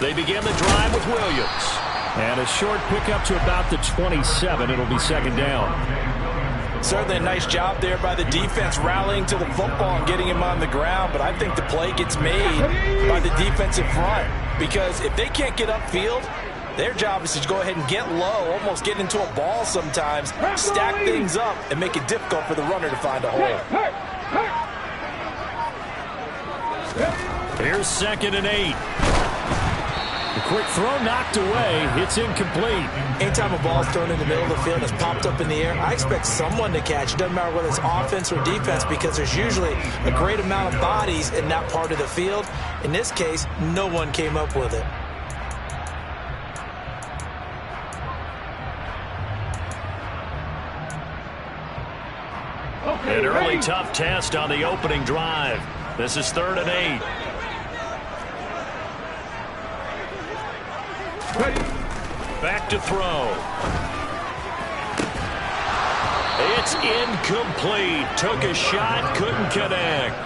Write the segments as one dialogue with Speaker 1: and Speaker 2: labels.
Speaker 1: They begin the drive with Williams. And a short pickup to about the 27. It'll be second down.
Speaker 2: Certainly a nice job there by the defense rallying to the football and getting him on the ground. But I think the play gets made by the defensive front. Because if they can't get upfield, their job is to go ahead and get low, almost get into a ball sometimes, stack things up, and make it difficult for the runner to find a hole.
Speaker 1: Here's 2nd and 8. The quick throw knocked away. It's incomplete.
Speaker 2: Anytime a ball's thrown in the middle of the field and it's popped up in the air, I expect someone to catch. It doesn't matter whether it's offense or defense, because there's usually a great amount of bodies in that part of the field. In this case, no one came up with it.
Speaker 1: An early tough test on the opening drive. This is 3rd and 8. Back to throw. It's incomplete. Took a shot, couldn't connect.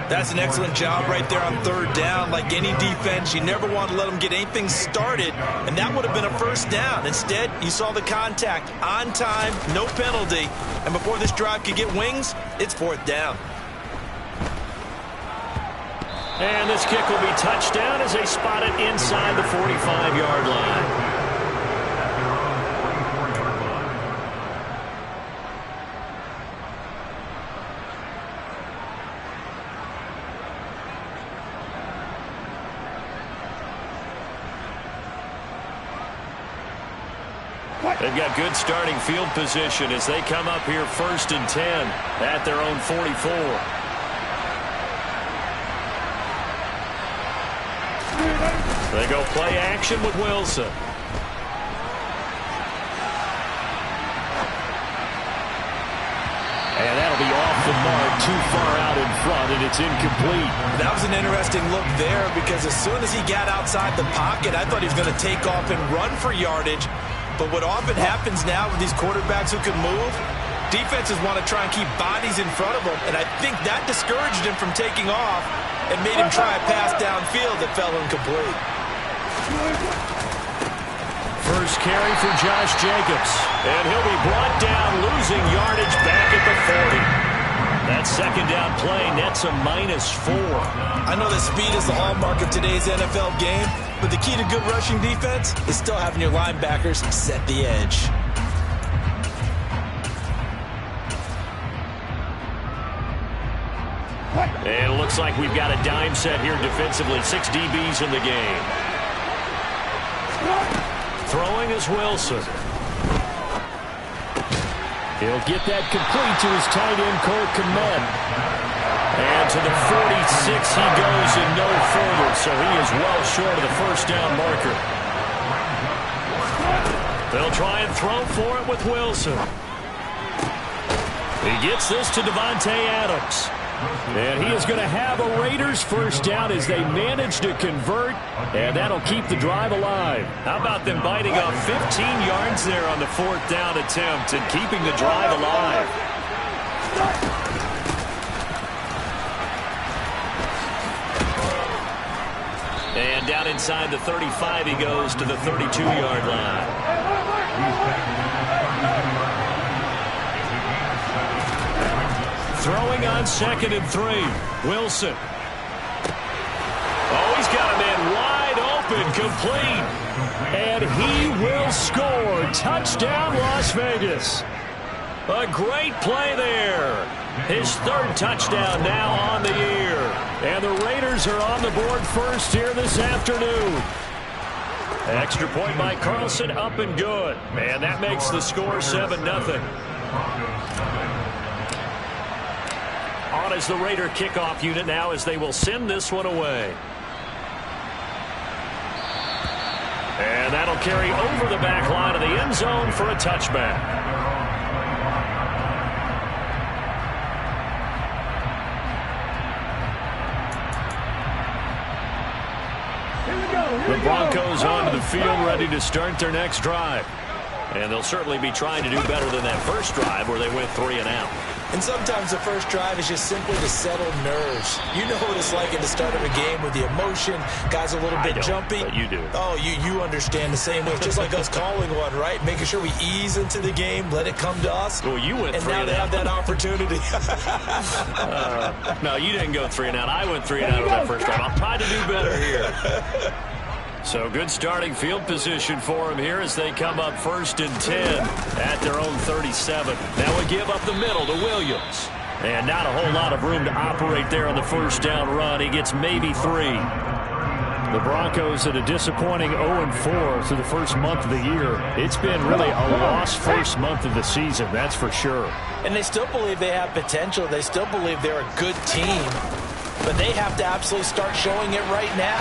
Speaker 2: That's an excellent job right there on 3rd down. Like any defense, you never want to let them get anything started, and that would have been a 1st down. Instead, you saw the contact on time, no penalty, and before this drive could get wings, it's 4th down.
Speaker 1: And this kick will be touchdown as they spot it inside the 45-yard line. They've got good starting field position as they come up here 1st and 10 at their own 44. They go play action with Wilson. And that'll be off the mark, too far out in front, and it's incomplete.
Speaker 2: That was an interesting look there, because as soon as he got outside the pocket, I thought he was going to take off and run for yardage. But what often happens now with these quarterbacks who can move, defenses want to try and keep bodies in front of them, and I think that discouraged him from taking off and made him try a pass downfield that fell incomplete.
Speaker 1: First carry for Josh Jacobs, and he'll be brought down, losing yardage back at the 40. That 2nd down play nets a -4.
Speaker 2: I know that speed is the hallmark of today's NFL game, but the key to good rushing defense is still having your linebackers set the edge.
Speaker 1: And it looks like we've got a dime set here defensively. 6 DBs in the game. Throwing is Wilson. He'll get that complete to his tight end, Cole Kmet. And to the 46 he goes and no further, so he is well short of the 1st down marker. They'll try and throw for it with Wilson. He gets this to Devontae Adams. And he is going to have a Raiders 1st down as they manage to convert, and that'll keep the drive alive. How about them biting off 15 yards there on the 4th down attempt and keeping the drive alive? And down inside the 35 he goes to the 32-yard line. Throwing on 2nd and 3. Wilson. Oh, he's got a man wide open, complete. And he will score. Touchdown, Las Vegas. A great play there. His 3rd touchdown now on the year. And the Raiders are on the board first here this afternoon. Extra point by Carlson, up and good. And that makes the score 7-0. On as the Raider kickoff unit now as they will send this one away. And that'll carry over the back line of the end zone for a touchback. The Broncos onto the field ready to start their next drive. And they'll certainly be trying to do better than that first drive where they went 3 and out.
Speaker 2: And sometimes the first drive is just simply to settle nerves. You know what it's like at the start of a game with the emotion, guys a little bit jumpy.
Speaker 1: But you do.
Speaker 2: Oh, you understand the same way. It's just like us calling one, right? Making sure we ease into the game, let it come to us.
Speaker 1: Well, you went 3 and out.
Speaker 2: And now they have that opportunity.
Speaker 1: No, you didn't go 3 and out. I went 3 and out on that first drive. I'll try to do better here. So good starting field position for them here as they come up 1st and 10 at their own 37. Now we give up the middle to Williams. And not a whole lot of room to operate there on the first down run. He gets maybe 3. The Broncos at a disappointing 0-4 through the first month of the year. It's been really a lost first month of the season, that's for sure.
Speaker 2: And they still believe they have potential. They still believe they're a good team. But they have to absolutely start showing it right now.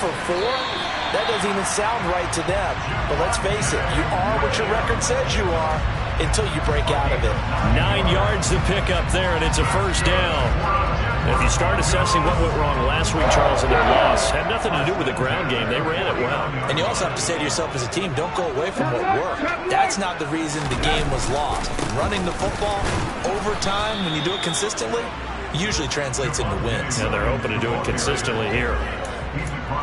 Speaker 2: 0-4? That doesn't even sound right to them. But let's face it, you are what your record says you are until you break out of it.
Speaker 1: 9 yards to pick up there, and it's a first down. If you start assessing what went wrong last week, Charles, in their loss, had nothing to do with the ground game. They ran it well.
Speaker 2: And you also have to say to yourself as a team, don't go away from what worked. That's not the reason the game was lost. Running the football over time, when you do it consistently, usually translates into wins.
Speaker 1: And they're hoping to do it consistently here.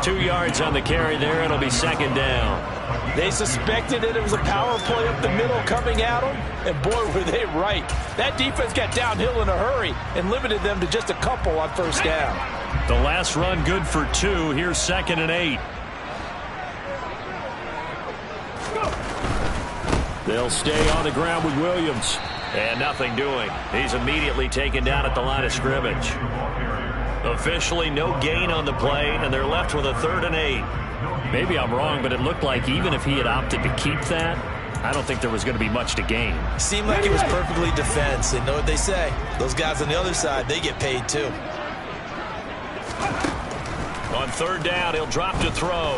Speaker 1: 2 yards on the carry there. It'll be 2nd down.
Speaker 2: They suspected it was a power play up the middle coming at them, and boy, were they right. That defense got downhill in a hurry and limited them to just a couple on first down.
Speaker 1: The last run good for 2. Here's 2nd and 8. They'll stay on the ground with Williams. And nothing doing. He's immediately taken down at the line of scrimmage. Officially no gain on the play, and they're left with a 3rd and 8. Maybe I'm wrong, but it looked like even if he had opted to keep that, I don't think there was going to be much to gain.
Speaker 2: Seemed like it was perfectly defense. And know what they say? Those guys on the other side, they get paid too.
Speaker 1: On 3rd down, he'll drop to throw.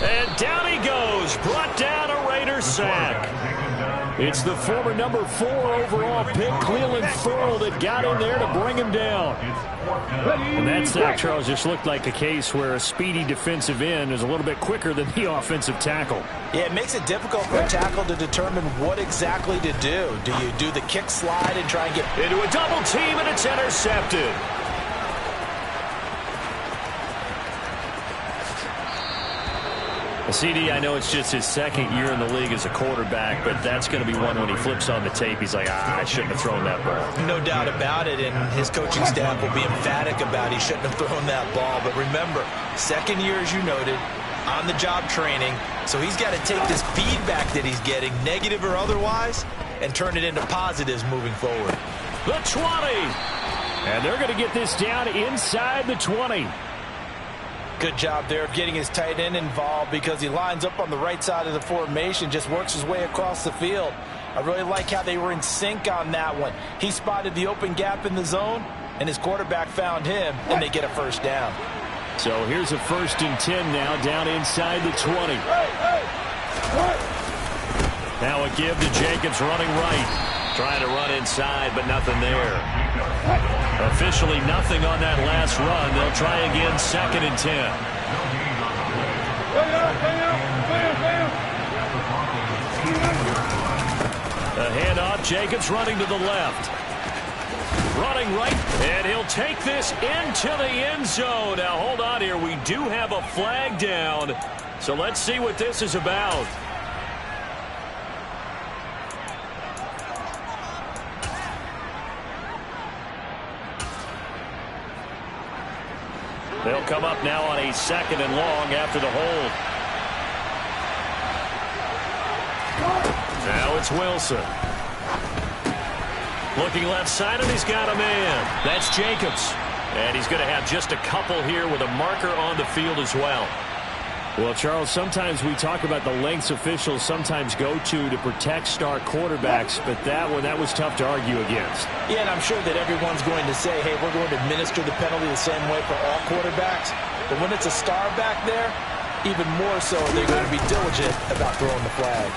Speaker 1: And down he goes. Brought down a Raiders sack. It's the former number 4 overall pick, Cleveland Thurl, that got in there to bring him down. And that sack, Charles, just looked like a case where a speedy defensive end is a little bit quicker than the offensive tackle.
Speaker 2: Yeah, it makes it difficult for a tackle to determine what exactly to do. Do you do the kick slide and try and get
Speaker 1: into a double team, and it's intercepted? CD, I know it's just his 2nd year in the league as a quarterback, but that's going to be one when he flips on the tape. He's like, I shouldn't have thrown that ball.
Speaker 2: No doubt about it, and his coaching staff will be emphatic about he shouldn't have thrown that ball. But remember, 2nd year, as you noted, on-the-job training, so he's got to take this feedback that he's getting, negative or otherwise, and turn it into positives moving forward.
Speaker 1: The 20! And they're going to get this down inside the 20.
Speaker 2: Good job there of getting his tight end involved because he lines up on the right side of the formation, just works his way across the field. I really like how they were in sync on that one. He spotted the open gap in the zone, and his quarterback found him, and they get a first down.
Speaker 1: So here's a 1st and 10 now, down inside the 20. Now a give to Jacobs running right. Trying to run inside, but nothing there. Officially nothing on that last run. They'll try again, 2nd and 10. A handoff, Jacobs running to the left. Running right, and he'll take this into the end zone. Now hold on here, we do have a flag down. So let's see what this is about. They'll come up now on a 2nd and long after the hold. Now it's Wilson. Looking left side, and he's got a man. That's Jacobs. And he's going to have just a couple here with a marker on the field as well. Well, Charles, sometimes we talk about the lengths officials sometimes go to protect star quarterbacks, but that was tough to argue against.
Speaker 2: Yeah, and I'm sure that everyone's going to say, hey, we're going to administer the penalty the same way for all quarterbacks. But when it's a star back there, even more so they're going to be diligent about throwing the flag.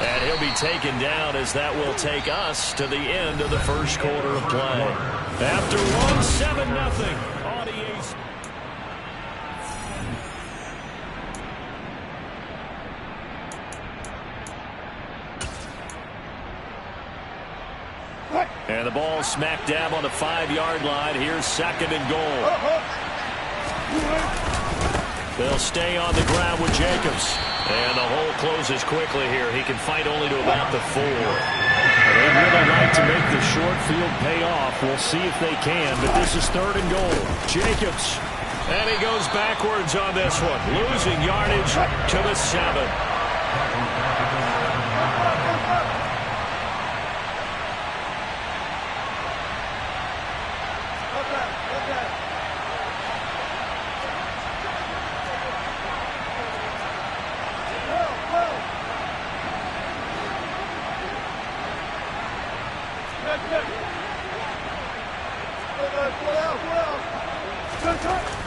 Speaker 1: And he'll be taken down as that will take us to the end of the first quarter of play. After 1-7-0 on the A's. And the ball smack dab on the 5-yard line. Here's 2nd and goal. They'll stay on the ground with Jacobs. And the hole closes quickly here. He can fight only to about the 4. They'd really like to make the short field pay off. We'll see if they can, but this is 3rd and goal. Jacobs. And he goes backwards on this one, losing yardage to the 7.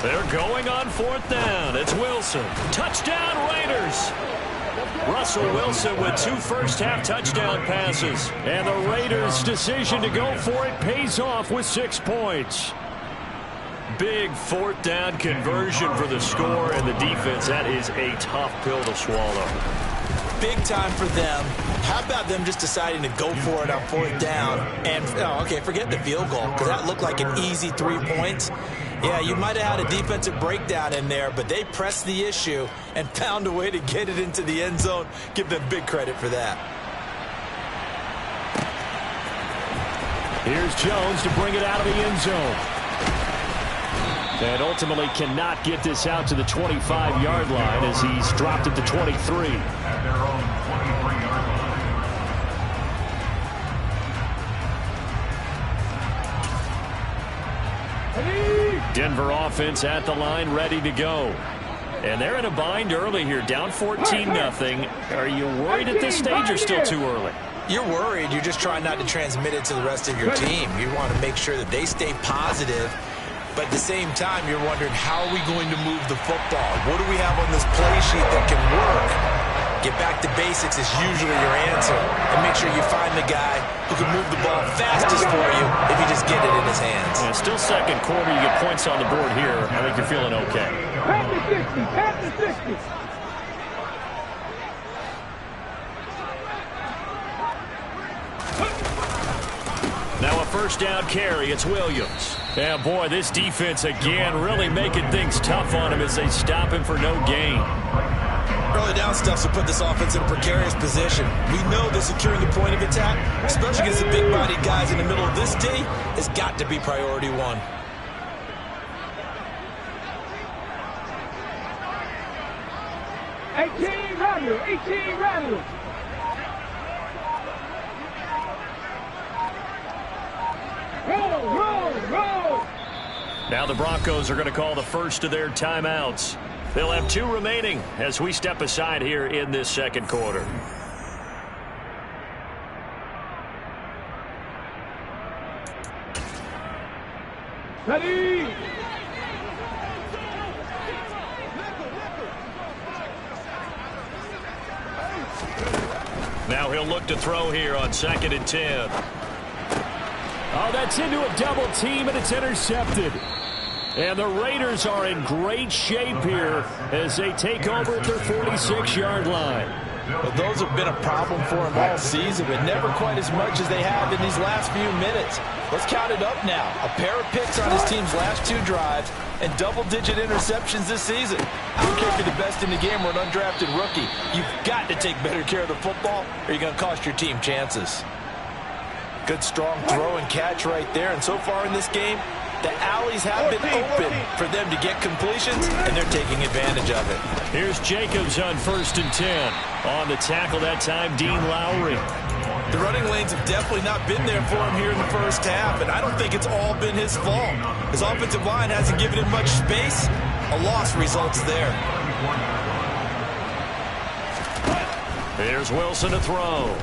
Speaker 1: They're going on 4th down. It's Wilson. Touchdown, Raiders. Russell Wilson with 2 first-half touchdown passes. And the Raiders' decision to go for it pays off with 6 points. Big 4th down conversion for the score, and the defense, that is a tough pill to swallow.
Speaker 2: Big time for them. How about them just deciding to go for it on 4th down? And, okay, forget the field goal, because that looked like an easy 3 points. Yeah, you might have had a defensive breakdown in there, but they pressed the issue and found a way to get it into the end zone. Give them big credit for that.
Speaker 1: Here's Jones to bring it out of the end zone. And ultimately cannot get this out to the 25-yard line as he's dropped it to 23.
Speaker 3: At their own 23-yard line.
Speaker 1: Denver offense at the line, ready to go. And they're in a bind early here, down 14-0. Are you worried at this stage or still too early?
Speaker 2: You're worried. You're just trying not to transmit it to the rest of your team. You want to make sure that they stay positive. But at the same time, you're wondering, how are we going to move the football? What do we have on this play sheet that can work? Get back to basics is usually your answer. And make sure you find the guy who can move the ball fastest for you if you just get it in his hands.
Speaker 1: Yeah, still 2nd quarter. You get points on the board here. I think you're feeling okay.
Speaker 4: Pass the 60. Pass the 60.
Speaker 1: Now a 1st down carry. It's Williams. Yeah, boy, this defense again really making things tough on him as they stop him for no gain.
Speaker 2: Early down stuff will put this offense in a precarious position. We know that securing the point of attack, especially against the big-bodied guys in the middle of this D, has got to be priority 1.
Speaker 4: $18 rattle. Roll.
Speaker 1: Now the Broncos are going to call the first of their timeouts. They'll have 2 remaining as we step aside here in this 2nd quarter.
Speaker 4: Ready.
Speaker 1: Now he'll look to throw here on 2nd and 10. Oh, that's into a double team, and it's intercepted. And the Raiders are in great shape here as they take over at their 46-yard line.
Speaker 2: Well, those have been a problem for them all season, but never quite as much as they have in these last few minutes. Let's count it up now. A pair of picks on his team's last 2 drives and double-digit interceptions this season. I don't care if you're the best in the game or an undrafted rookie. You've got to take better care of the football or you're going to cost your team chances. Good, strong throw and catch right there. And so far in this game, the alleys have been open for them to get completions, and they're taking advantage of it.
Speaker 1: Here's Jacobs on 1st and 10. On the tackle that time, Dean Lowry.
Speaker 2: The running lanes have definitely not been there for him here in the 1st half, and I don't think it's all been his fault. His offensive line hasn't given him much space. A loss results there.
Speaker 1: Here's Wilson to throw.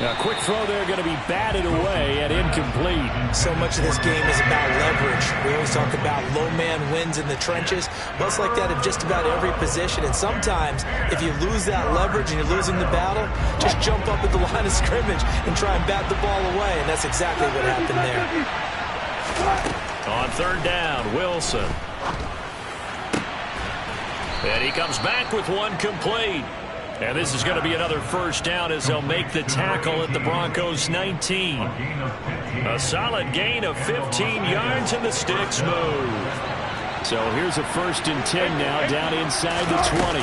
Speaker 1: A quick throw there, going to be batted away and incomplete.
Speaker 2: So much of this game is about leverage. We always talk about low man wins in the trenches. Well, it's like that in just about every position. And sometimes, if you lose that leverage and you're losing the battle, just jump up at the line of scrimmage and try and bat the ball away. And that's exactly what happened there.
Speaker 1: On 3rd down, Wilson. And he comes back with one complete. And this is going to be another first down as they'll make the tackle at the Broncos 19. A solid gain of 15 yards and the sticks move. So here's a 1st and 10 now down inside the 20.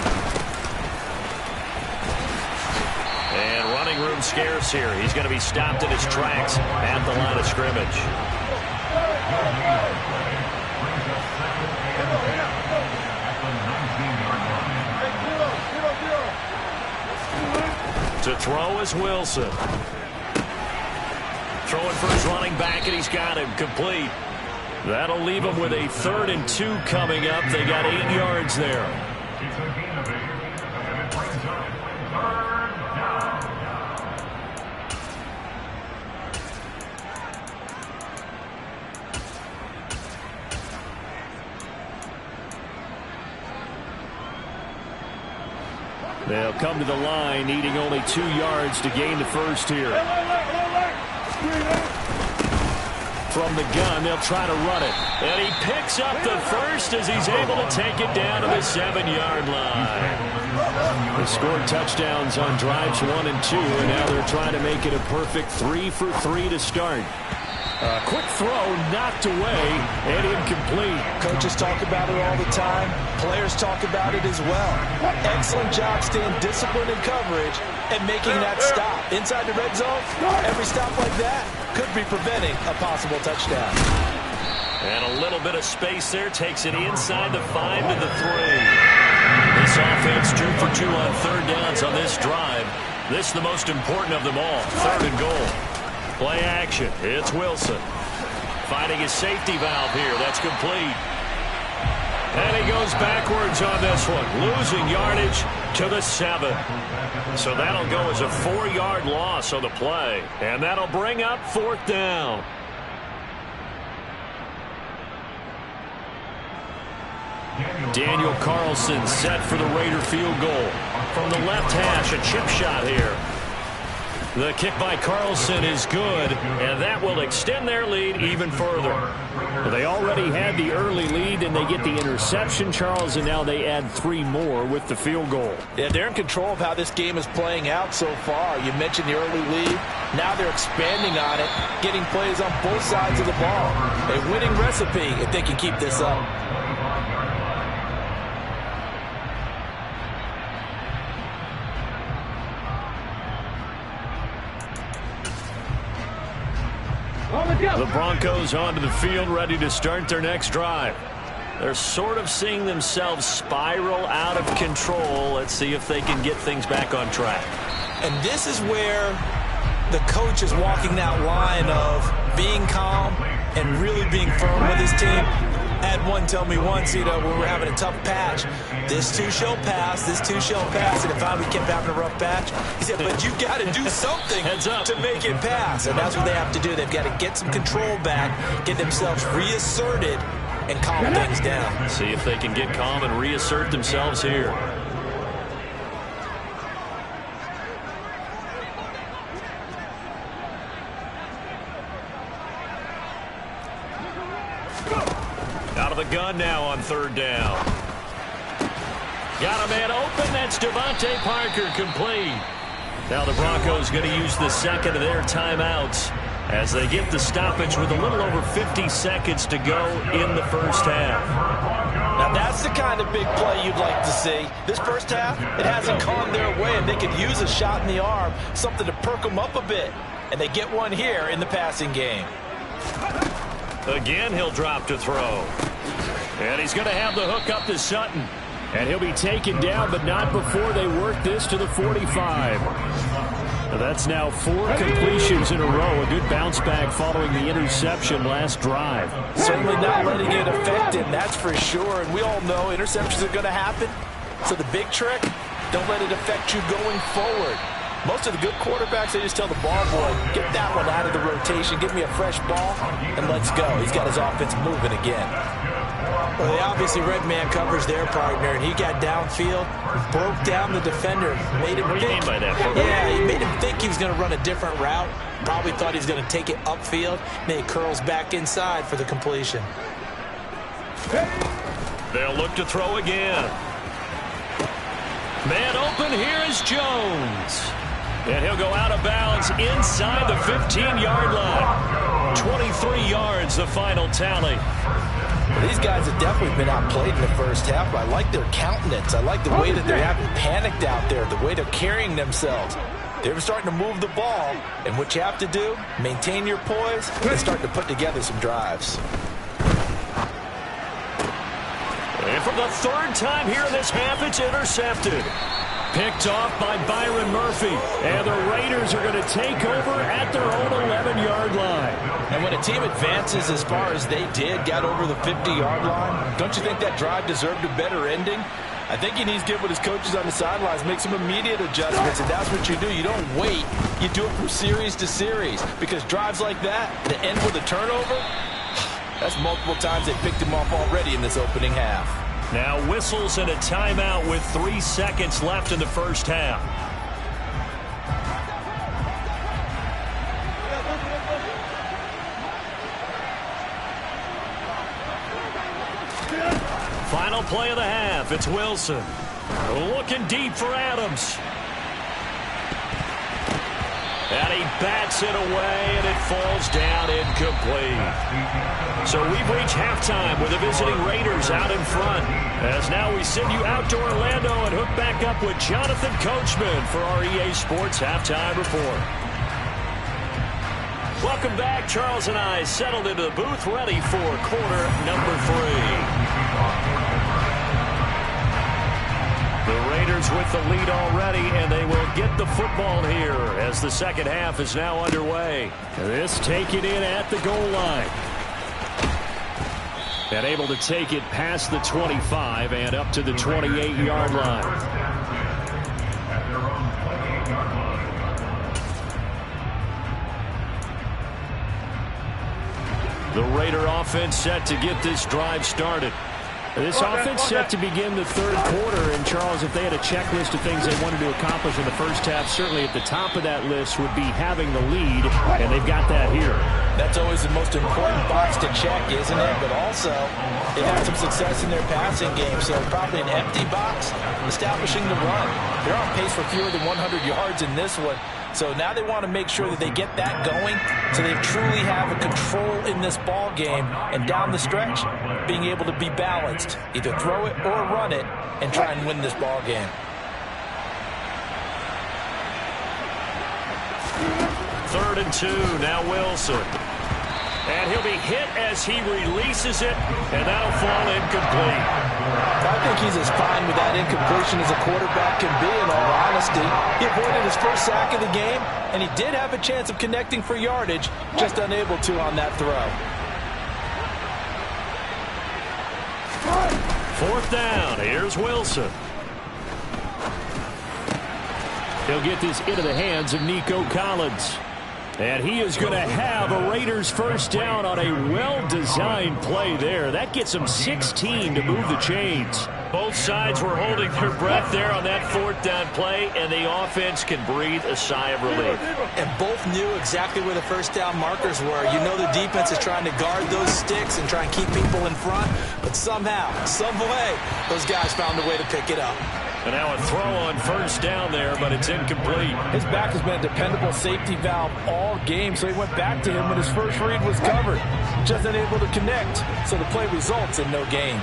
Speaker 1: And running room scarce here. He's going to be stopped in his tracks at the line of scrimmage. To throw is Wilson. Throwing for his running back, and he's got him complete. That'll leave him with a 3rd and 2 coming up. They got 8 yards there.
Speaker 3: It's a gain of 8, and it brings up 3rd down.
Speaker 1: They'll come to the line, needing only 2 yards to gain the first here. From the gun, they'll try to run it. And he picks up the first as he's able to take it down to the 7-yard line. They scored touchdowns on drives 1 and 2, and now they're trying to make it a perfect 3 for 3 to start. Quick throw, knocked away, and incomplete.
Speaker 2: Coaches talk about it all the time. Players talk about it as well. Excellent job staying disciplined in coverage and making that stop. Inside the red zone, every stop like that could be preventing a possible touchdown.
Speaker 1: And a little bit of space there takes it inside the 5 to the 3. This offense 2 for 2 on 3rd downs on this drive. This is the most important of them all, 3rd and goal. Play action. It's Wilson. Finding his safety valve here. That's complete. And he goes backwards on this one. Losing yardage to the 7. So that'll go as a 4-yard loss on the play. And that'll bring up 4th down. Daniel Carlson set for the Raider field goal. From the left hash, a chip shot here. The kick by Carlson is good, and that will extend their lead even further. They already had the early lead, and they get the interception, Charles, and now they add 3 more with the field goal.
Speaker 2: Yeah, they're in control of how this game is playing out so far. You mentioned the early lead. Now they're expanding on it, getting plays on both sides of the ball. A winning recipe if they can keep this up.
Speaker 1: The Broncos onto the field, ready to start their next drive. They're sort of seeing themselves spiral out of control. Let's see if they can get things back on track.
Speaker 2: And this is where the coach is walking that line of being calm and really being firm with his team. I had one tell me once, when we're having a tough patch, this too shall pass, this too shall pass. And if we kept having a rough patch, he said, but you got to do something to make it pass. And that's what they have to do. They've got to get some control back, get themselves reasserted, and calm things down.
Speaker 1: See if they can get calm and reassert themselves here. Out of the gun now on 3rd down. Got a man open. That's Devontae Parker, complete. Now the Broncos going to use the second of their timeouts as they get the stoppage with a little over 50 seconds to go in the first half.
Speaker 2: Now that's the kind of big play you'd like to see. This first half, it hasn't gone their way, and they could use a shot in the arm, something to perk them up a bit. And they get one here in the passing game.
Speaker 1: Again, he'll drop to throw. And he's going to have the hook up to Sutton. And he'll be taken down, but not before they work this to the 45. That's now 4 completions in a row. A good bounce back following the interception last drive.
Speaker 2: Certainly not letting it affect him, that's for sure. And we all know interceptions are going to happen. So the big trick, don't let it affect you going forward. Most of the good quarterbacks, they just tell the ball boy, get that one out of the rotation, give me a fresh ball, and let's go. He's got his offense moving again. Well, they obviously red man covers their partner, and he got downfield, broke down the defender, made him think.
Speaker 1: By that?
Speaker 2: Yeah, he made him think he was going to run a different route. Probably thought he was going to take it upfield. Then he curls back inside for the completion.
Speaker 1: They'll look to throw again. Man open, here is Jones. And he'll go out of bounds inside the 15-yard line. 23 yards, the final tally.
Speaker 2: Well, these guys have definitely been outplayed in the first half, but I like their countenance. I like the way that they haven't panicked out there, the way they're carrying themselves. They're starting to move the ball, and what you have to do, maintain your poise, and start to put together some drives.
Speaker 1: And for the third time here in this half, it's intercepted. Picked off by Byron Murphy. And the Raiders are going to take over at their own 11-yard line.
Speaker 2: And when a team advances as far as they did, got over the 50-yard line, don't you think that drive deserved a better ending? I think he needs to get with his coaches on the sidelines, make some immediate adjustments, and that's what you do. You don't wait. You do it from series to series, because drives like that, that end with a turnover, that's multiple times they picked him off already in this opening half.
Speaker 1: Now whistles and a timeout with 3 seconds left in the first half. Final play of the half. It's Wilson. Looking deep for Adams. And he bats it away, and it falls down incomplete. So we've reached halftime with the visiting Raiders out in front. As now we send you out to Orlando and hook back up with Jonathan Coachman for our EA Sports Halftime Report. Welcome back. Charles and I settled into the booth ready for quarter number 3. The Raiders with the lead already, and they will get the football here as the second half is now underway. This taken in at the goal line. And able to take it past the 25 and up to the 28-yard line. The Raider offense set to get this drive started. This offense set to begin the third quarter, and Charles, if they had a checklist of things they wanted to accomplish in the first half, certainly at the top of that list would be having the lead, and they've got that here.
Speaker 2: That's always the most important box to check, isn't it? But also, they've had some success in their passing game, so probably an empty box, establishing the run. They're on pace for fewer than 100 yards in this one. So now they want to make sure that they get that going so they truly have a control in this ball game, and down the stretch, being able to be balanced, either throw it or run it, and try and win this ball game.
Speaker 1: Third and 2, now Wilson. And he'll be hit as he releases it, and that'll fall incomplete.
Speaker 2: I think he's as fine with that incompletion as a quarterback can be, in all honesty. He avoided his first sack of the game, and he did have a chance of connecting for yardage, just unable to on that throw.
Speaker 1: Fourth down, here's Wilson. He'll get this into the hands of Nico Collins. And he is going to have a Raiders first down on a well-designed play there. That gets him 16 to move the chains. Both sides were holding their breath there on that fourth down play, and the offense can breathe a sigh of relief.
Speaker 2: And both knew exactly where the first down markers were. You know the defense is trying to guard those sticks and try and keep people in front, but somehow, some way, those guys found a way to pick it up.
Speaker 1: And now a throw on first down there, but it's incomplete.
Speaker 2: His back has been a dependable safety valve all game, so he went back to him when his first read was covered. Just unable to connect, so the play results in no gain.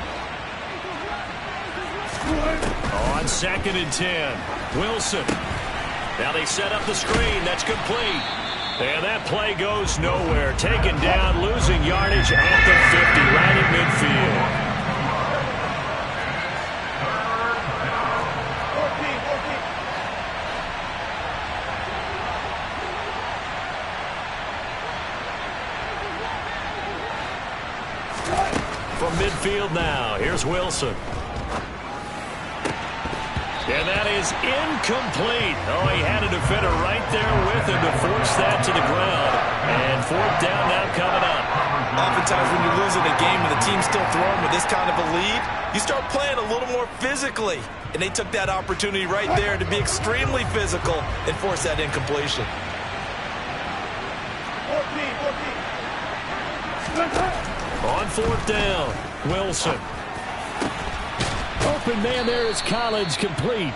Speaker 1: On second and 10, Wilson. Now they set up the screen. That's complete. And that play goes nowhere. Taken down, losing yardage at the 50, right in midfield. From midfield now, here's Wilson. And that is incomplete. Oh, he had a defender right there with him to force that to the ground. And fourth down now coming up.
Speaker 2: Oftentimes when you're losing a game and the team's still throwing with this kind of a lead, you start playing a little more physically. And they took that opportunity right there to be extremely physical and force that incompletion.
Speaker 1: On fourth down, Wilson. Open man there is Collins, complete.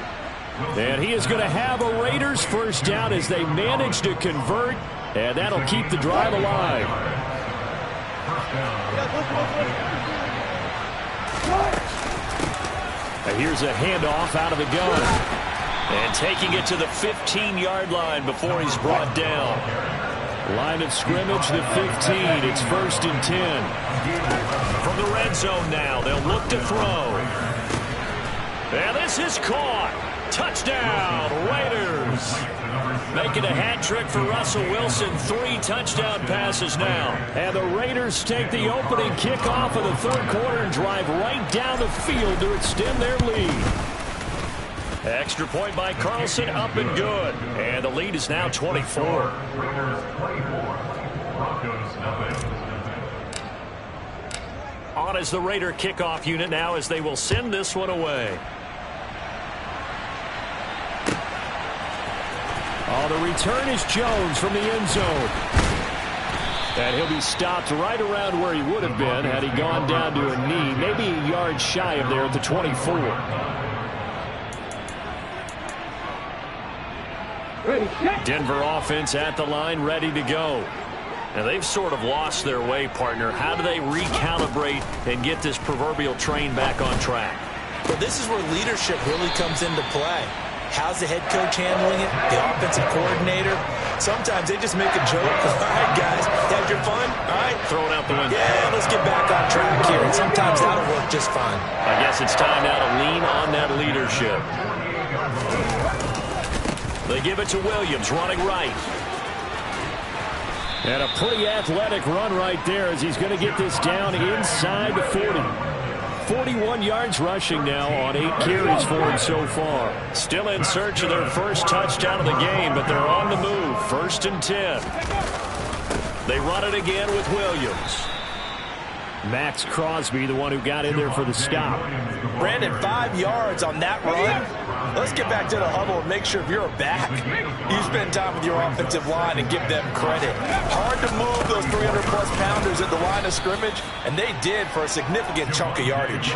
Speaker 1: And he is going to have a Raiders first down as they manage to convert, and that'll keep the drive alive. And here's a handoff out of the gun. And taking it to the 15-yard line before he's brought down. Line of scrimmage, the 15. It's 1st and 10. From the red zone now, they'll look to throw. And this is caught. Touchdown, Raiders. Making a hat trick for Russell Wilson. 3 touchdown passes now. And the Raiders take the opening kickoff of the third quarter and drive right down the field to extend their lead. Extra point by Carlson, up and good. And the lead is now 24.
Speaker 3: Raiders 24. Broncos nothing.
Speaker 1: On as the Raider kickoff unit now as they will send this one away. Oh, the return is Jones from the end zone. And he'll be stopped right around where he would have been had he gone down to a knee, maybe a yard shy of there at the 24. Denver offense at the line, ready to go. Now, they've sort of lost their way, partner. How do they recalibrate and get this proverbial train back on track?
Speaker 2: Well, this is where leadership really comes into play. How's the head coach handling it? The offensive coordinator? Sometimes they just make a joke. All right, guys, had your fun? All right.
Speaker 1: Throw it out the window.
Speaker 2: Yeah, let's get back on track here. And sometimes that'll work just fine.
Speaker 1: I guess it's time now to lean on that leadership. They give it to Williams, running right. And a pretty athletic run right there as he's going to get this down inside the 40. 41 yards rushing now on 8 carries for him so far. Still in search of their first touchdown of the game, but they're on the move. 1st and 10. They run it again with Williams. Max Crosby, the one who got in there for the stop.
Speaker 2: Brandon, 5 yards on that run. Let's get back to the huddle and make sure if you're a back, you spend time with your offensive line and give them credit. Hard to move those 300-plus pounders at the line of scrimmage, and they did for a significant chunk of yardage.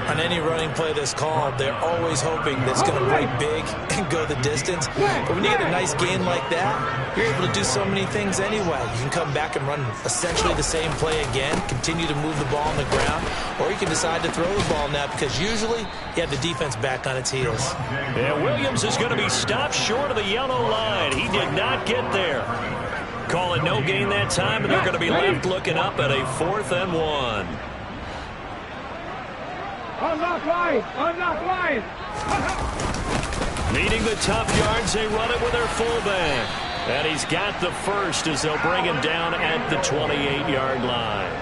Speaker 2: On any running play that's called, they're always hoping that it's going to break big and go the distance. But when you get a nice gain like that, you're able to do so many things anyway. You can come back and run essentially the same play again, continue to move the ball on the ground, or you can decide to throw the ball now because usually you have the defense back on its heels.
Speaker 1: Yeah, Williams is going to be stopped short of the yellow line. He did not get there. Calling no gain that time, and they're going to be left looking up at a 4th and 1.
Speaker 4: Unlock line! Unlock line!
Speaker 1: Needing the tough yards, they run it with their fullback. And he's got the first as they'll bring him down at the 28-yard line.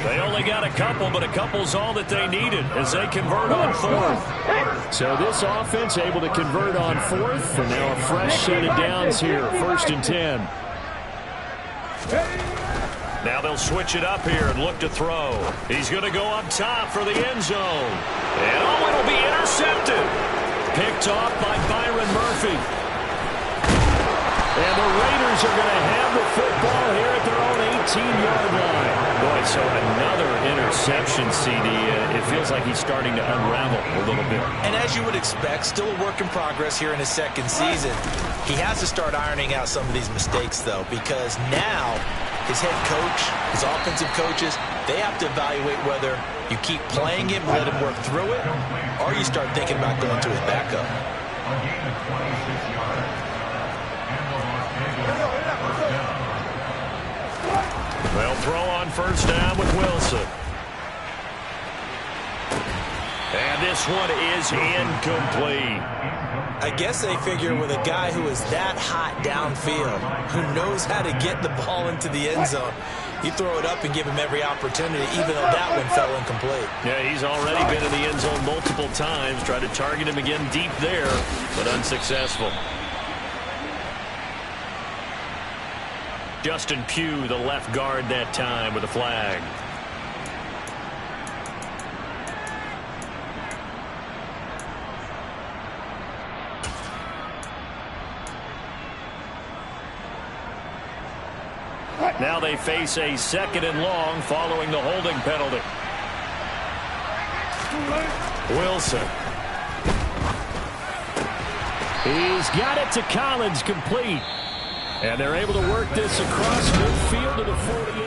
Speaker 1: They only got a couple, but a couple's all that they needed as they convert on 4th. So this offense able to convert on 4th, and now a fresh set of downs here, 1st and 10. Now they'll switch it up here and look to throw. He's going to go up top for the end zone. And oh, it'll be intercepted. Picked off by Byron Murphy. And the Raiders are going to have the football here at their own 18-yard line. Boy, so another interception, CD. It feels like he's starting to unravel a little bit.
Speaker 2: And as you would expect, still a work in progress here in his second season. He has to start ironing out some of these mistakes, though, because now his head coach, his offensive coaches, they have to evaluate whether you keep playing him, let him work through it, or you start thinking about going to his backup.
Speaker 1: They'll throw on first down with Wilson. And this one is incomplete.
Speaker 2: I guess they figure with a guy who is that hot downfield, who knows how to get the ball into the end zone, you throw it up and give him every opportunity, even though that one fell incomplete.
Speaker 1: Yeah, he's already been in the end zone multiple times. Tried to target him again deep there, but unsuccessful. Justin Pugh, the left guard that time with a flag. Now they face a 2nd and long following the holding penalty. Wilson. He's got it to Collins, complete. And they're able to work this across midfield to the 48.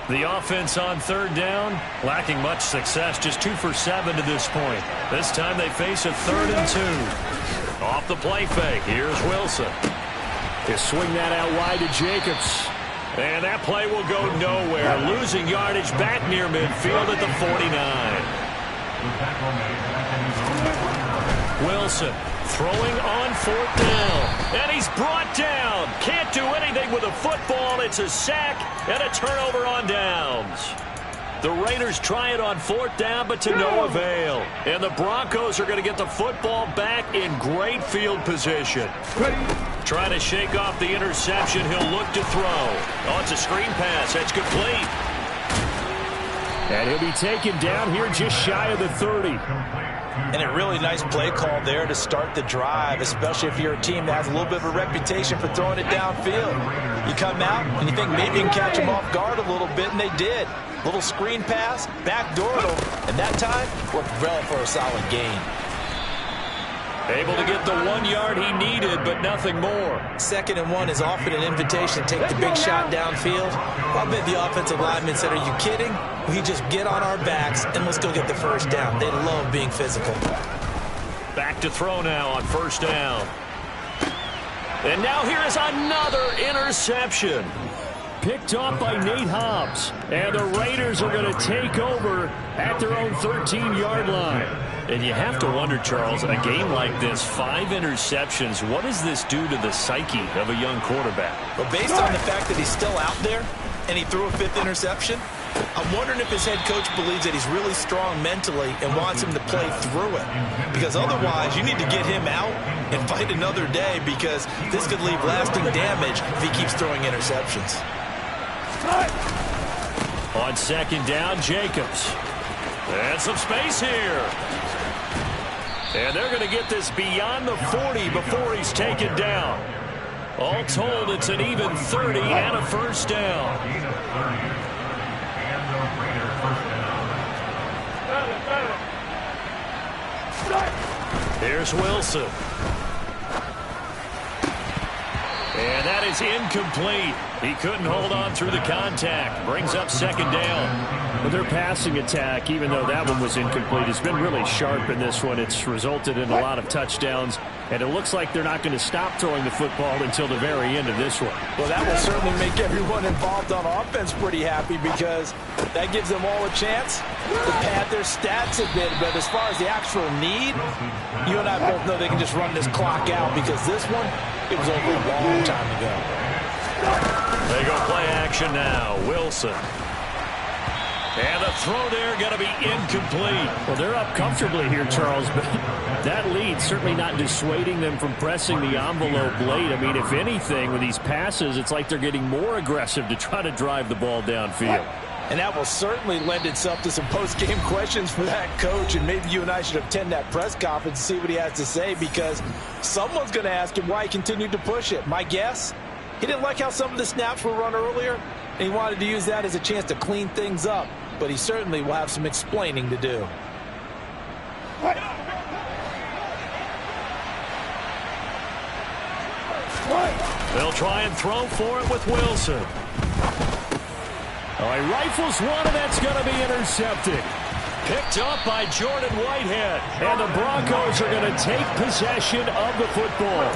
Speaker 1: The offense on third down, lacking much success, just 2 for 7 to this point. This time they face a 3rd and 2. Off the play fake, here's Wilson. He'll swing that out wide to Jacobs. And that play will go nowhere, losing yardage back near midfield at the 49. Wilson throwing on 4th down, and he's brought down. Can't do anything with a football. It's a sack and a turnover on downs. The Raiders try it on 4th down, but to no avail. And the Broncos are going to get the football back in great field position. Trying to shake off the interception. He'll look to throw. Oh, it's a screen pass. That's complete. And he'll be taken down here just shy of the 30.
Speaker 2: And a really nice play call there to start the drive, especially if you're a team that has a little bit of a reputation for throwing it downfield. You come out and you think maybe you can catch them off guard a little bit, and they did. Little screen pass, backdoored them, and that time worked well for a solid gain.
Speaker 1: Able to get the 1 yard he needed, but nothing more.
Speaker 2: 2nd and 1 is often an invitation to take the big shot downfield. I bet the offensive lineman said, "Are you kidding? We just get on our backs and let's go get the first down." They love being physical.
Speaker 1: Back to throw now on 1st down. And now here is another interception. Picked off by Nate Hobbs. And the Raiders are going to take over at their own 13-yard line. And you have to wonder, Charles, a game like this, 5 interceptions, what does this do to the psyche of a young quarterback?
Speaker 2: Well, based on the fact that he's still out there and he threw a 5th interception, I'm wondering if his head coach believes that he's really strong mentally and wants him to play through it. Because otherwise, you need to get him out and fight another day, because this could leave lasting damage if he keeps throwing interceptions.
Speaker 1: On 2nd down, Jacobs. And some space here. And they're going to get this beyond the 40 before he's taken down. All told, it's an even 30 and a 1st down. Here's Wilson. And that is incomplete. He couldn't hold on through the contact. Brings up 2nd down. Well, their passing attack, even though that one was incomplete, has been really sharp in this one. It's resulted in a lot of touchdowns, and it looks like they're not going to stop throwing the football until the very end of this one.
Speaker 2: Well, that will certainly make everyone involved on offense pretty happy, because that gives them all a chance to pad their stats a bit. But as far as the actual need, you and I both know they can just run this clock out, because this one, it was over a long time ago.
Speaker 1: They go play action now. Wilson. And the throw there going to be incomplete. Well, they're up comfortably here, Charles, but that lead certainly not dissuading them from pressing the envelope late. I mean, if anything, with these passes, it's like they're getting more aggressive to try to drive the ball downfield.
Speaker 2: And that will certainly lend itself to some post-game questions for that coach, and maybe you and I should attend that press conference and see what he has to say, because someone's going to ask him why he continued to push it. My guess, he didn't like how some of the snaps were run earlier, and he wanted to use that as a chance to clean things up. But he certainly will have some explaining to do.
Speaker 1: They'll try and throw for it with Wilson. All right, rifles one, and that's going to be intercepted. Picked up by Jordan Whitehead. And the Broncos are going to take possession of the football.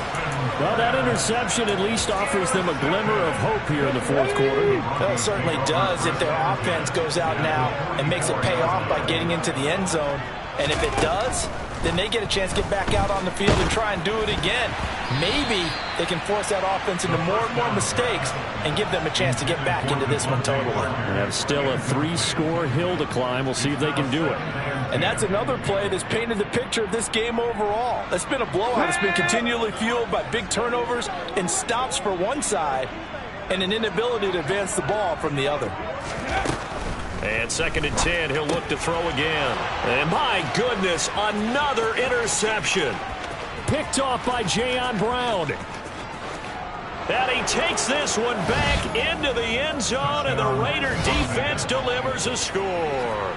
Speaker 1: Well, that interception at least offers them a glimmer of hope here in the 4th quarter.
Speaker 2: Well, it certainly does if their offense goes out now and makes it pay off by getting into the end zone. And if it does, then they get a chance to get back out on the field and try and do it again. Maybe they can force that offense into more and more mistakes and give them a chance to get back into this one totally.
Speaker 1: They have still a 3-score hill to climb. We'll see if they can do it.
Speaker 2: And that's another play that's painted the picture of this game overall. It's been a blowout. It's been continually fueled by big turnovers and stops for one side and an inability to advance the ball from the other.
Speaker 1: And 2nd and 10, he'll look to throw again. And my goodness, another interception. Picked off by Jayon Brown. And he takes this one back into the end zone, and the Raider defense delivers a score.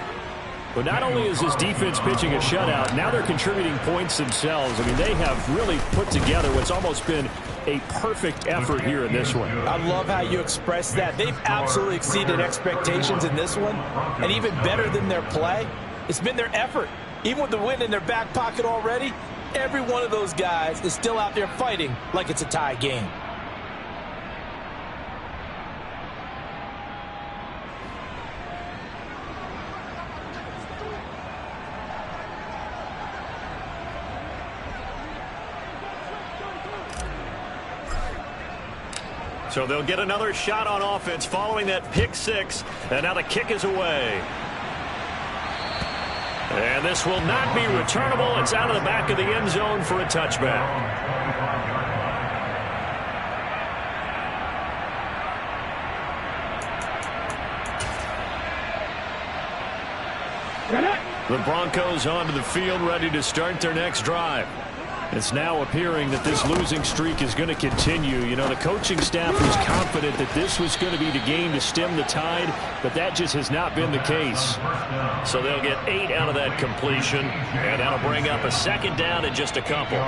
Speaker 1: But not only is this defense pitching a shutout, now they're contributing points themselves. I mean, they have really put together what's almost been a perfect effort here in this one.
Speaker 2: I love how you express that. They've absolutely exceeded expectations in this one. And even better than their play, it's been their effort. Even with the win in their back pocket already, every one of those guys is still out there fighting like it's a tie game.
Speaker 1: So they'll get another shot on offense following that pick six. And now the kick is away. And this will not be returnable. It's out of the back of the end zone for a touchback. The Broncos onto the field, ready to start their next drive. It's now appearing that this losing streak is going to continue. You know, the coaching staff was confident that this was going to be the game to stem the tide, but that just has not been the case. So they'll get 8 out of that completion, and that'll bring up a second down in just a couple.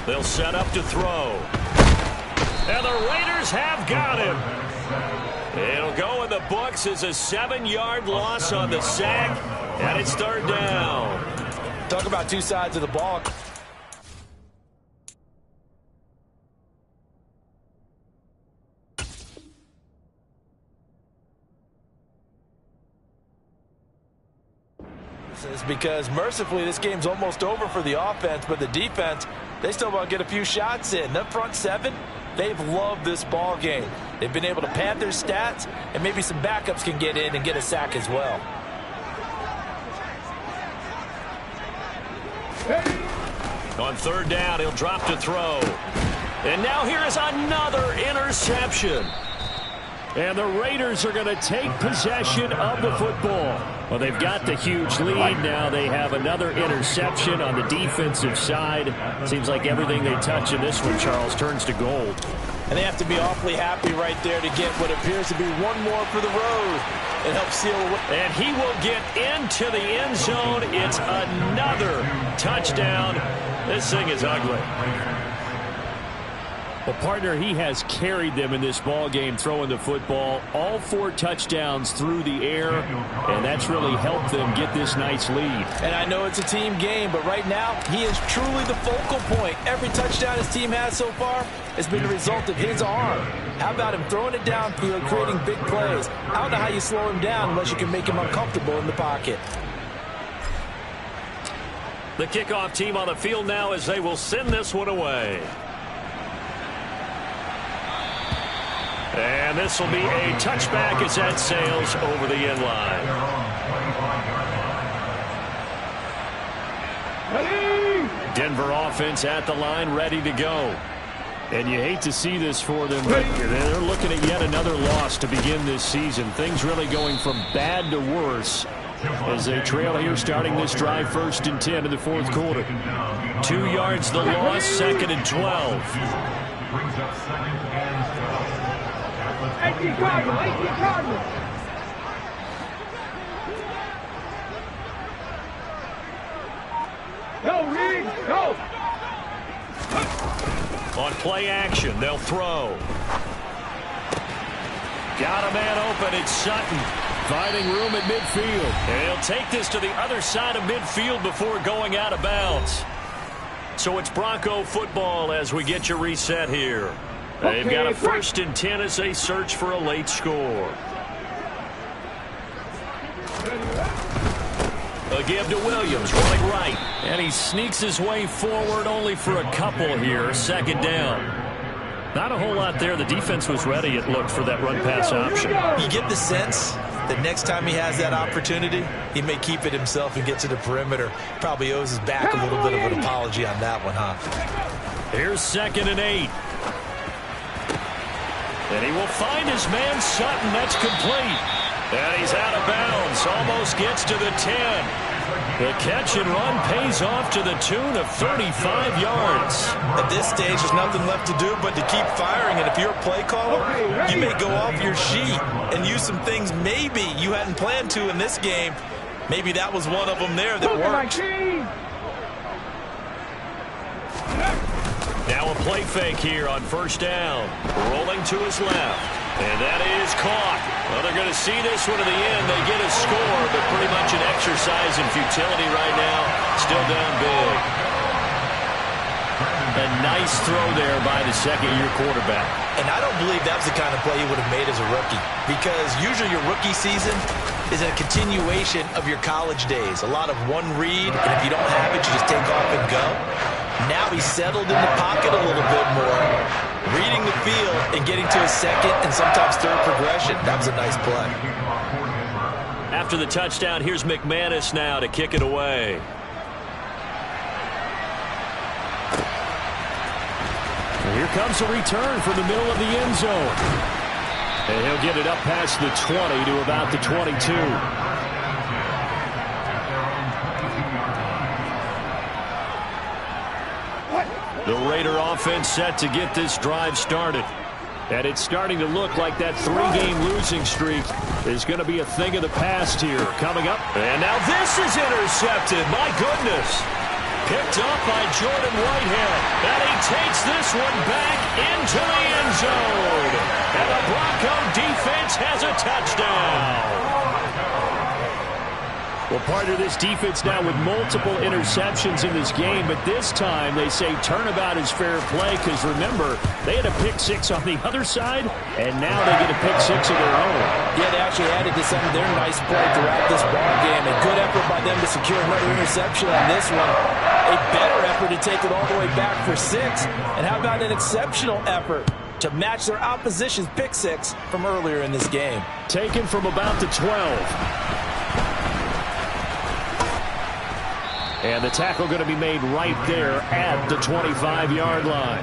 Speaker 1: They'll set up to throw. And the Raiders have got him. It'll go in the books as a 7-yard loss on the sack, and it's third down.
Speaker 2: Talk about two sides of the ball. This is because mercifully this game's almost over for the offense, but the defense, they still want to get a few shots in. The front seven, they've loved this ball game. They've been able to pad their stats, and maybe some backups can get in and get a sack as well.
Speaker 1: On third down, he'll drop to throw. And now here is another interception. And the Raiders are going to take possession of the football. Well, they've got the huge lead. Now they have another interception on the defensive side. Seems like everything they touch in this one, Charles, turns to gold.
Speaker 2: And they have to be awfully happy right there to get what appears to be one more for the road and help seal away.
Speaker 1: And he will get into the end zone. It's another touchdown. This thing is ugly. Well, partner, he has carried them in this ball game throwing the football. All 4 touchdowns through the air, and that's really helped them get this nice lead.
Speaker 2: And I know it's a team game, but right now he is truly the focal point. Every touchdown his team has so far has been the result of his arm. How about him throwing it downfield, creating big plays? I don't know how you slow him down unless you can make him uncomfortable in the pocket.
Speaker 1: The kickoff team on the field now as they will send this one away. And this will be a touchback as that sails over the end line. Denver offense at the line, ready to go. And you hate to see this for them, but they're looking at yet another loss to begin this season. Things really going from bad to worse as they trail here starting this drive 1st and 10 in the 4th quarter. 2 yards the loss, 2nd and 12.
Speaker 3: Brings up 2nd and 12.
Speaker 4: 18 Cardinals. Go, Reed, go.
Speaker 1: On play action, they'll throw. Got a man open. It's Sutton finding room at midfield. And he'll take this to the other side of midfield before going out of bounds. So it's Bronco football as we get you reset here. They've got a 1st and 10 as they search for a late score. A give to Williams, running right. And he sneaks his way forward only for a couple here. 2nd down. Not a whole lot there. The defense was ready, it looked, for that run-pass option.
Speaker 2: You get the sense that next time he has that opportunity, he may keep it himself and get to the perimeter. Probably owes his back a little bit of an apology on that one, huh?
Speaker 1: Here's 2nd and 8. And he will find his man Sutton. That's complete. And he's out of bounds. Almost gets to the 10. The catch and run pays off to the tune of 35 yards.
Speaker 2: At this stage, there's nothing left to do but to keep firing. And if you're a play caller, you may go off your sheet and use some things maybe you hadn't planned to in this game. Maybe that was one of them there that worked.
Speaker 1: Now a play fake here on first down. Rolling to his left. And that is caught. Well, they're going to see this one to the end. They get a score, but pretty much an exercise in futility right now. Still down big. A nice throw there by the second-year quarterback.
Speaker 2: And I don't believe that was the kind of play he would have made as a rookie, because usually your rookie season is a continuation of your college days. A lot of one read, and if you don't have it, you just take off and go. Now he's settled in the pocket a little bit more, reading the field and getting to his second and sometimes third progression. That was a nice play.
Speaker 1: After the touchdown, here's McManus now to kick it away. And here comes a return from the middle of the end zone. And he'll get it up past the 20 to about the 22. The Raider offense set to get this drive started. And it's starting to look like that three-game losing streak is going to be a thing of the past here. Coming up. And now this is intercepted. My goodness. Picked up by Jordan Whitehead. And he takes this one back into the end zone. And the Bronco defense has a touchdown. Well, part of this defense now with multiple interceptions in this game, but this time they say turnabout is fair play because, remember, they had a pick six on the other side, and now they get a pick six of their own.
Speaker 2: Yeah, they actually added to some of their nice play throughout this ball game. A good effort by them to secure another interception on this one. A better effort to take it all the way back for six. And how about an exceptional effort to match their opposition's pick six from earlier in this game?
Speaker 1: Taken from about the 12. And the tackle going to be made right there at the 25-yard line.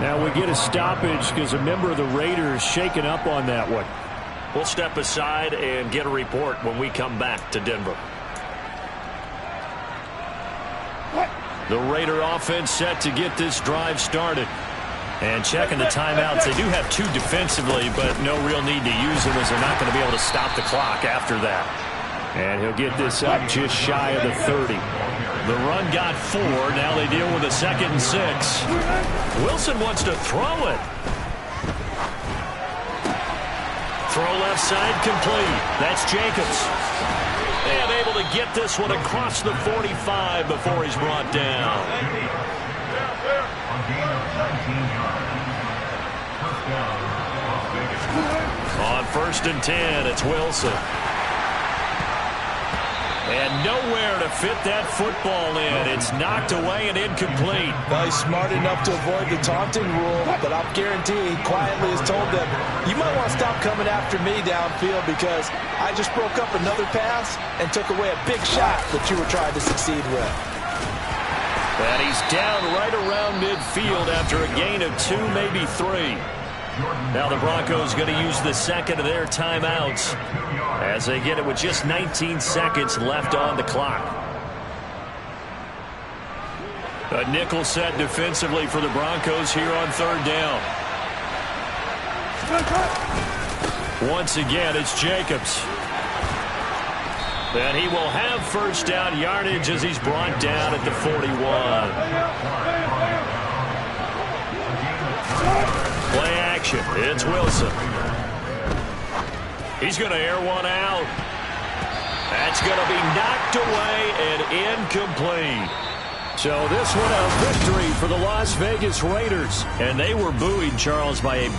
Speaker 1: Now we get a stoppage because a member of the Raiders shaken up on that one. We'll step aside and get a report when we come back to Denver. The Raider offense set to get this drive started. And checking the timeouts, they do have two defensively, but no real need to use them as they're not going to be able to stop the clock after that. And he'll get this up just shy of the 30. The run got 4. Now they deal with a 2nd and 6. Wilson wants to throw it. Throw left side complete. That's Jacobs. And able to get this one across the 45 before he's brought down. On 1st and 10, it's Wilson. And nowhere to fit that football in. It's knocked away and incomplete.
Speaker 2: Well, he's smart enough to avoid the taunting rule, but I'll guarantee he quietly has told them, you might want to stop coming after me downfield because I just broke up another pass and took away a big shot that you were trying to succeed with.
Speaker 1: And he's down right around midfield after a gain of 2, maybe 3. Now the Broncos going to use the second of their timeouts as they get it with just 19 seconds left on the clock. A nickel set defensively for the Broncos here on 3rd down. Once again, it's Jacobs. And he will have 1st down yardage as he's brought down at the 41. Play action. It's Wilson. He's going to air one out. That's going to be knocked away and incomplete. So this one a victory for the Las Vegas Raiders. And they were buoyed, Charles, by a